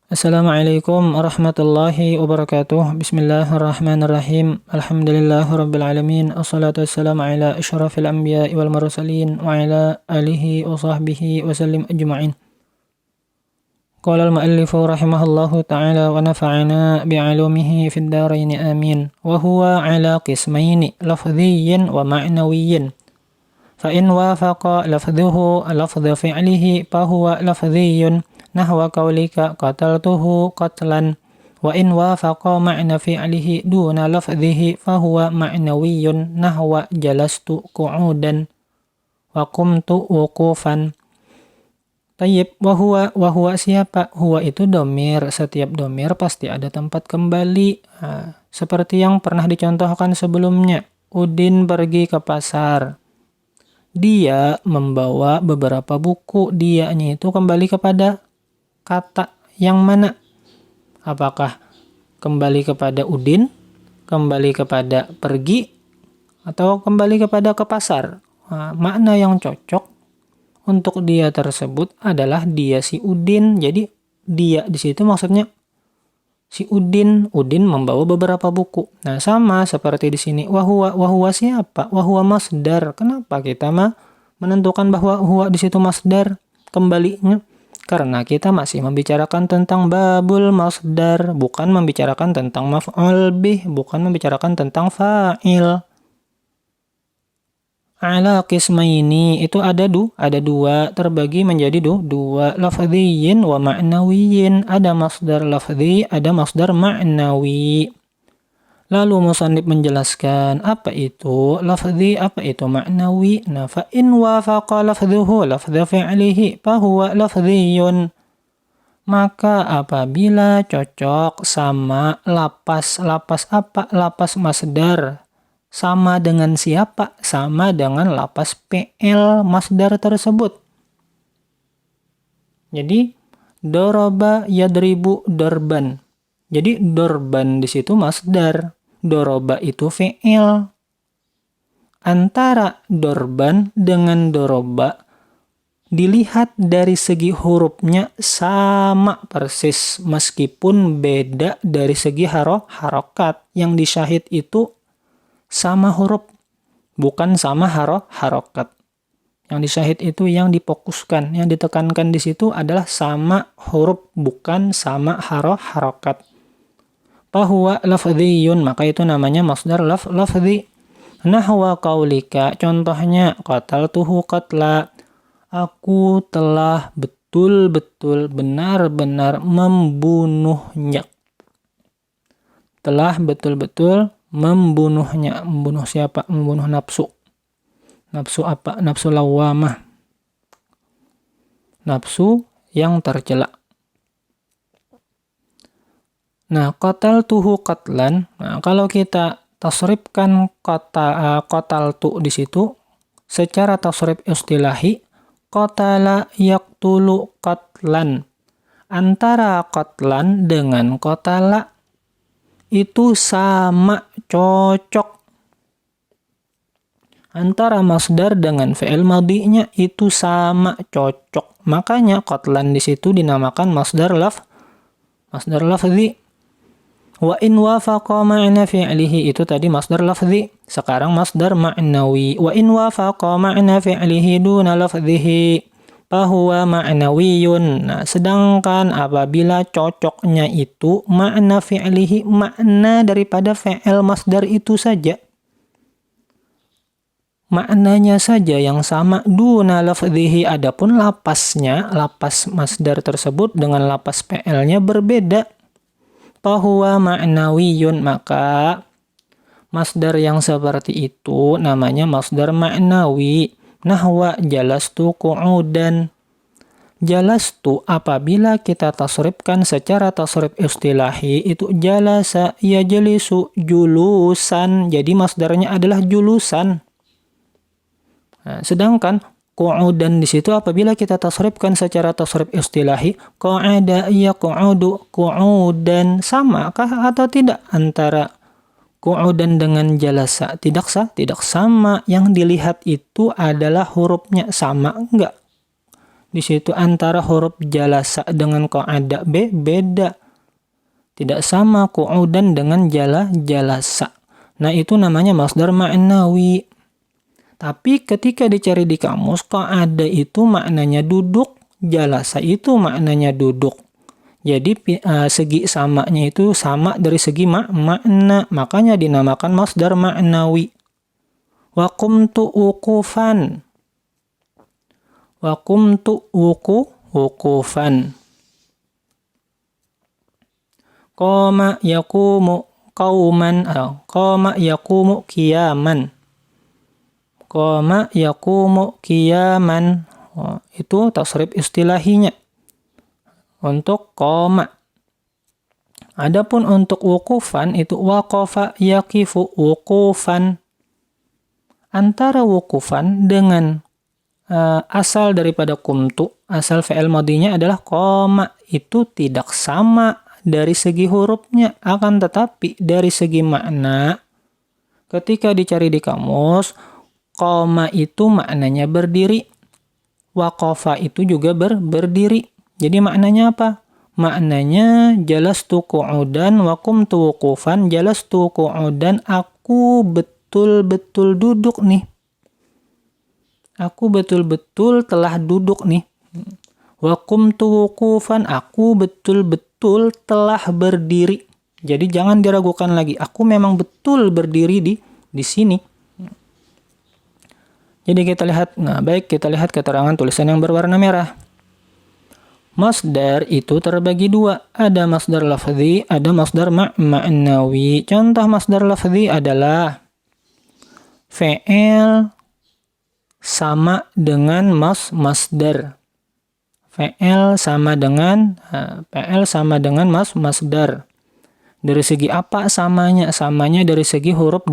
Assalamualaikum warahmatullahi wabarakatuh. Bismillahirrahmanirrahim. Alhamdulillahirabbil alamin. Assalatu wassalamu ala asyrafil anbiya'i wal mursalin wa ala alihi wa sahbihi wa sallim ajma'in. Qala al-muallifu rahimahullahu ta'ala wa nafa'ana bi'ulumihi fid dharain amin. Wa huwa ala qismaini lafdhiyyin wa ma'nawiyyin. Fa in wafaqa lafdhuhu lafdhu fi'lihi fa huwa lafdhiyyun nahwa qaulika qataltuhu qatlan, wa in wafaqa ma'na fi'lihi duna lafdhihi fahuwa ma'nawiyyun nahwa jalastu qu'udan wa qumtu wuqufan. Tayyib, wa huwa siapa? Huwa itu domir. Setiap domir pasti ada tempat kembali. Seperti yang pernah dicontohkan sebelumnya. Udin pergi ke pasar. Dia membawa beberapa buku. Dianya itu kembali kepada kata yang mana? Apakah kembali kepada Udin, kembali kepada pergi, atau kembali kepada ke pasar? Makna yang cocok untuk dia tersebut adalah dia si Udin. Jadi dia di situ maksudnya si Udin. Udin membawa beberapa buku. Nah, sama seperti di sini. Wahua siapa? Wahua masdar. Kenapa kita menentukan bahwa huwa di situ masdar kembalinya? Karena kita masih membicarakan tentang babul masdar, bukan membicarakan tentang maf'ul bih, bukan membicarakan tentang fa'il. Ala qismaini itu ada dua, terbagi menjadi dua, lafdhiyyin wa ma'nawiyyin. Ada masdar lafdhi, ada masdar ma'nawi. Lalu musannif menjelaskan apa itu lafdhi, apa itu ma'nawi. Nah, fa in wafaqa lafdhuhu lafdha fi'lihi fa huwa lafdhiyun. Maka apabila cocok sama lapas apa? Lapas masdar. Sama dengan siapa? Sama dengan lapas PL masdar tersebut. Jadi doroba yadribu dorban. Jadi dorban di situ masdar. Doroba itu fi'il. Antara dorban dengan doroba dilihat dari segi hurufnya sama persis meskipun beda dari segi harokat. Yang disyahid itu sama huruf, bukan sama harokat. Yang disyahid itu yang difokuskan, yang ditekankan di situ adalah sama huruf, bukan sama harokat. Fahuwa lafdhiyun, maka itu namanya masdar lafdhi. Nahwa qaulika, contohnya qataltuhu qatla, aku telah betul-betul benar-benar membunuhnya. Telah betul-betul membunuhnya. Membunuh siapa? Membunuh nafsu. Nafsu apa? Nafsu lawamah. Nafsu yang tercela. Nah, qataltuhu qatlan. Nah, kalau kita tasrifkan qataltu di situ secara tasrif istilahi, qatala yaqtulu qatlan. Antara qatlan dengan qatala itu sama, cocok. Antara masdar dengan fi'il madhinya itu sama, cocok. Makanya qatlan di situ dinamakan masdar lafdhi. Wa in wafaqa ma'na fi'lihi itu tadi masdar lafdhi. Sekarang masdar ma'nawi. Wa in wafaqa ma'na fi'lihi duna lafdhihi fahuwa ma'nawiyyun. Nah, sedangkan apabila cocoknya itu makna fi'lihi, makna daripada fi'il masdar itu saja. Maknanya saja yang sama, duna lafdhihi, adapun lapasnya, lapas masdar tersebut dengan lapas fi'ilnya berbeda. Fahuwa ma'nawiyyun, maka masdar yang seperti itu namanya masdar ma'nawi. Nahwa jalastu qu'udan. Jalastu apabila kita tasrifkan secara tasrif istilahi itu jalasa yajlisu julusan. Jadi masdarnya adalah julusan. Nah, sedangkan qu'udan di situ apabila kita tasrifkan secara tasrif istilahi, qa'ada yaq'udu qu'udan. Samakah atau tidak antara qu'udan dengan jalasa? Tidak sama. Yang dilihat itu adalah hurufnya sama enggak? Di situ antara huruf jalasa dengan qa'ada beda. Tidak sama qu'udan dengan jalasa. Nah, itu namanya masdar ma'nawi. Tapi ketika dicari di kamus, qa'ada itu maknanya duduk, jalasa itu maknanya duduk. Jadi segi samanya itu sama dari segi makna. Makanya dinamakan masdar ma'nawi. Wa qumtu wuqufan. Wa qumtu wuqufan. Qama yaqumu qauman. Qama yaqumu qiyaman. Qama yaqumu qiyaman. Itu tasrif istilahinya untuk qama. Adapun untuk wuqufan itu waqafa yaqifu wuqufan. Antara wuqufan dengan asal daripada qumtu, asal fi'il madinya adalah qama, itu tidak sama dari segi hurufnya, akan tetapi dari segi makna ketika dicari di kamus, qama itu maknanya berdiri, waqafa itu juga berdiri. Jadi maknanya apa? Maknanya jalastu qu'udan wa qumtu wuqufan. Jalastu qu'udan, aku betul-betul duduk nih. Aku betul-betul telah duduk nih. Wa qumtu wuqufan, aku betul-betul telah berdiri. Jadi jangan diragukan lagi. Aku memang betul berdiri di sini. Jadi kita lihat, kita lihat keterangan tulisan yang berwarna merah. Masdar itu terbagi dua. Ada masdar lafzi, ada masdar ma'nawi. Contoh masdar lafzi adalah fi'il sama dengan masdar. Fi'il sama dengan masdar. Dari segi apa samanya? Samanya dari segi huruf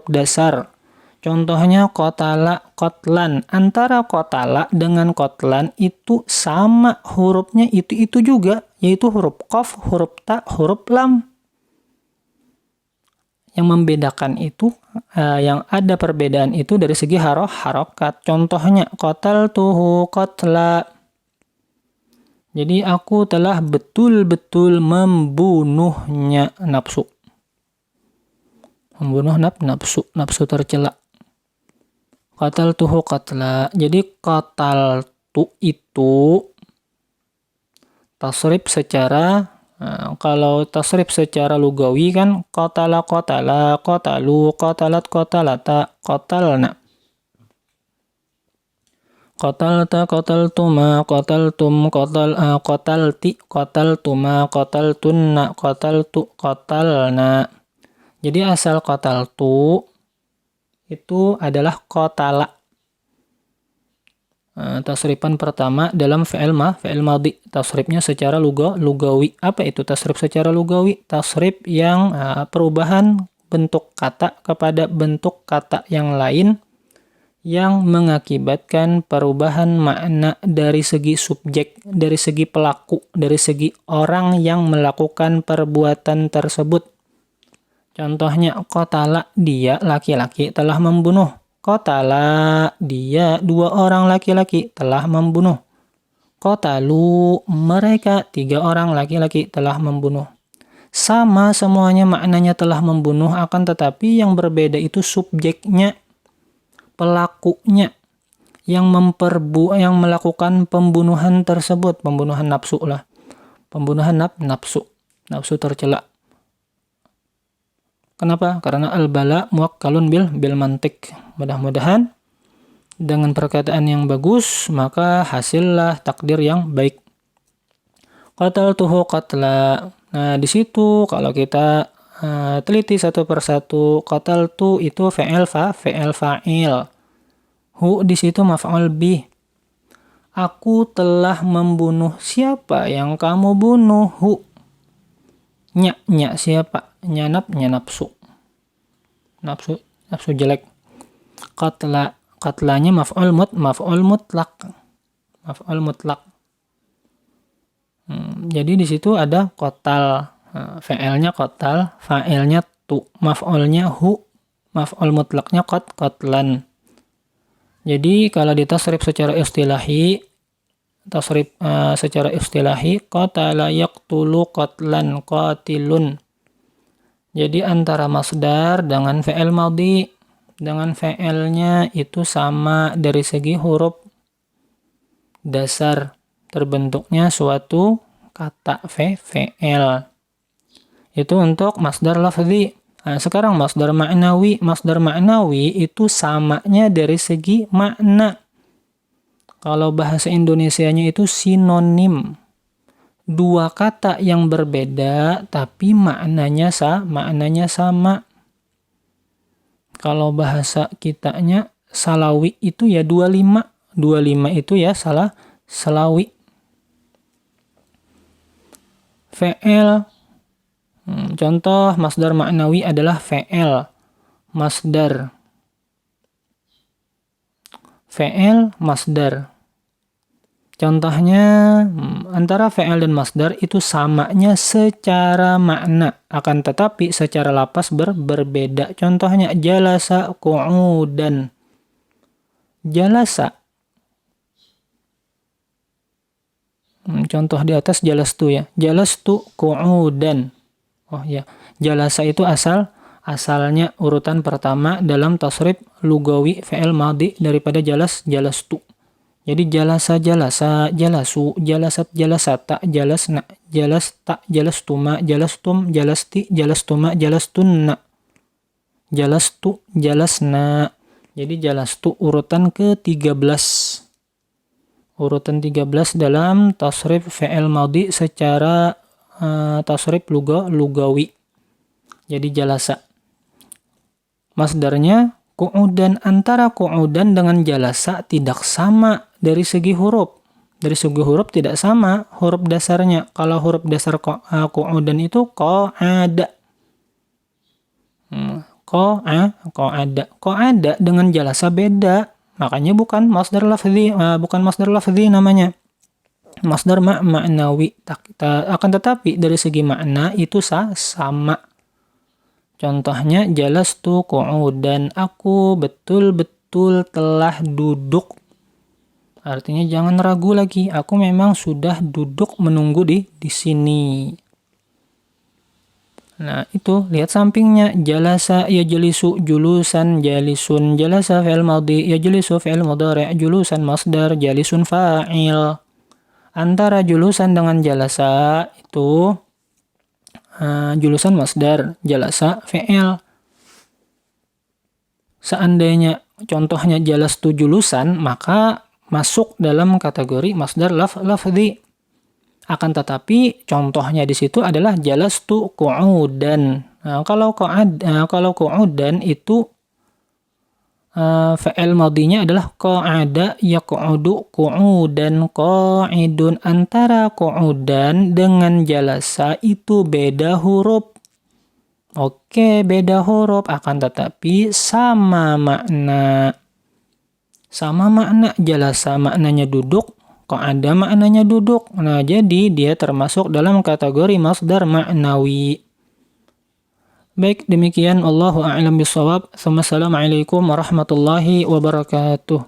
dasar. Contohnya qatala, qatlan. Antara qatala dengan qatlan itu sama hurufnya itu juga, yaitu huruf qaf, huruf ta, huruf lam. Yang membedakan itu, yang ada perbedaan itu dari segi harokat. Contohnya qataltuhu qatla. Jadi aku telah betul-betul membunuhnya, nafsu. Membunuh nafsu tercela. Qataltuhu qatla. Jadi qataltu itu tasrif secara kalau tasrif secara lugawi kan qatala qatala, qatalu, qatalat qatalata, qatalna. Qatalta, qataltuma, qataltum, qatalti, qataltuma, qataltunna, qataltu, qatalna. Jadi asal qataltu itu adalah qatala. Tasrifan pertama dalam fi'il madhi. Tasrifnya secara lugawi. Apa itu tasrif secara lugawi? Tasrif yang perubahan bentuk kata kepada bentuk kata yang lain yang mengakibatkan perubahan makna dari segi subjek, dari segi pelaku, dari segi orang yang melakukan perbuatan tersebut. Contohnya qatala, dia laki-laki telah membunuh. Qatala, dia dua orang laki-laki telah membunuh. Qatalu, mereka tiga orang laki-laki telah membunuh. Sama semuanya maknanya telah membunuh, akan tetapi yang berbeda itu subjeknya, pelakunya yang melakukan pembunuhan tersebut, pembunuhan nafsu lah. Pembunuhan nafsu tercela. Kenapa? Karena al-bala muwakkalun bil mantik. Mudah-mudahan dengan perkataan yang bagus maka hasillah takdir yang baik. Qataltuhu qatla. Nah, di situ kalau kita teliti satu persatu, qataltu itu fi'il fa'il. Hu di situ maf'ul bih. Aku telah membunuh. Siapa yang kamu bunuh? Hu. Nya siapa? Nya nafsu. Nafsu jelek. Qatlanya maf'ul mutlaq. Maf'ul mutlaq. Jadi di situ ada qatal. Fi'ilnya qatal, fa'ilnya tu, maf'ulnya hu, maf'ul mutlaqnya qatlan. Jadi kalau ditasrif secara istilahi tasrif secara istilahi, qatala yaqtulu qatlan qatilun. Jadi antara masdar dengan fi'il madhi dengan fi'ilnya itu sama dari segi huruf dasar terbentuknya suatu kata fi'il. Itu untuk masdar lafzi. Nah, sekarang masdar ma'nawi. Masdar ma'nawi itu samanya dari segi makna. Kalau bahasa Indonesianya itu sinonim. Dua kata yang berbeda tapi maknanya sama. Kalau bahasa kitanya salawi itu ya 25. 25 itu ya salawi. Fi'il. Contoh masdar ma'nawi adalah fi'il. Masdar. Fi'il masdar. Contohnya antara fi'il dan masdar itu samanya secara makna, akan tetapi secara lapas berbeda. Contohnya jalasa qu'udan. Jalasa. Contoh di atas jalastu ya. Jalastu qu'udan. Oh ya, jalasa itu asalnya urutan pertama dalam tasrif lugawi fi'il madhi daripada jalastu. Jadi jalasa, jalasu, jalasat, jalasata, jalasna, jalasta, jalastuma, jalastum, jalasti, jalastuma, jalastunna. Jalastu, jalasna. Jadi jalastu urutan ke-13. Urutan 13 dalam tasrif fi'il madhi secara tasrif lugawi. Jadi jalasa. Masdarnya qu'udan. Antara qu'udan dengan jalasa tidak sama dari segi huruf. Dari segi huruf tidak sama huruf dasarnya. Kalau huruf dasar qu'udan itu qa'ada. Qa'ada dengan jalasa beda. Makanya bukan masdar lafzi namanya. Masdar ma'nawi. Akan tetapi dari segi makna itu sama. Contohnya jalastu qu'udan. Aku betul-betul telah duduk. Artinya jangan ragu lagi. Aku memang sudah duduk menunggu di sini. Nah, itu lihat sampingnya. Jalasa yajlisu julusan jalisun. Jalasa fi'il madhi yajlisu fi'il mudhari'. Julusan masdar jalisun fa'il. Antara julusan dengan jalasa itu julusan masdar, jalasa fi'il. Seandainya contohnya jalastu julusan, maka masuk dalam kategori masdar lafzi. Akan tetapi contohnya di situ adalah jalastu qu'udan. Nah, kalau qu'udan itu fi'il madhinya adalah qa'ada yaq'udu qu'udan qa'idun. Antara qu'udan dengan jalasa itu beda huruf. Oke, beda huruf, akan tetapi sama makna. Sama makna. Jalasa maknanya duduk, qa'ada maknanya duduk. Nah, jadi dia termasuk dalam kategori masdar ma'nawi. Baik, demikian. Allahu a'lam bishawab. Assalamualaikum warahmatullahi wabarakatuh.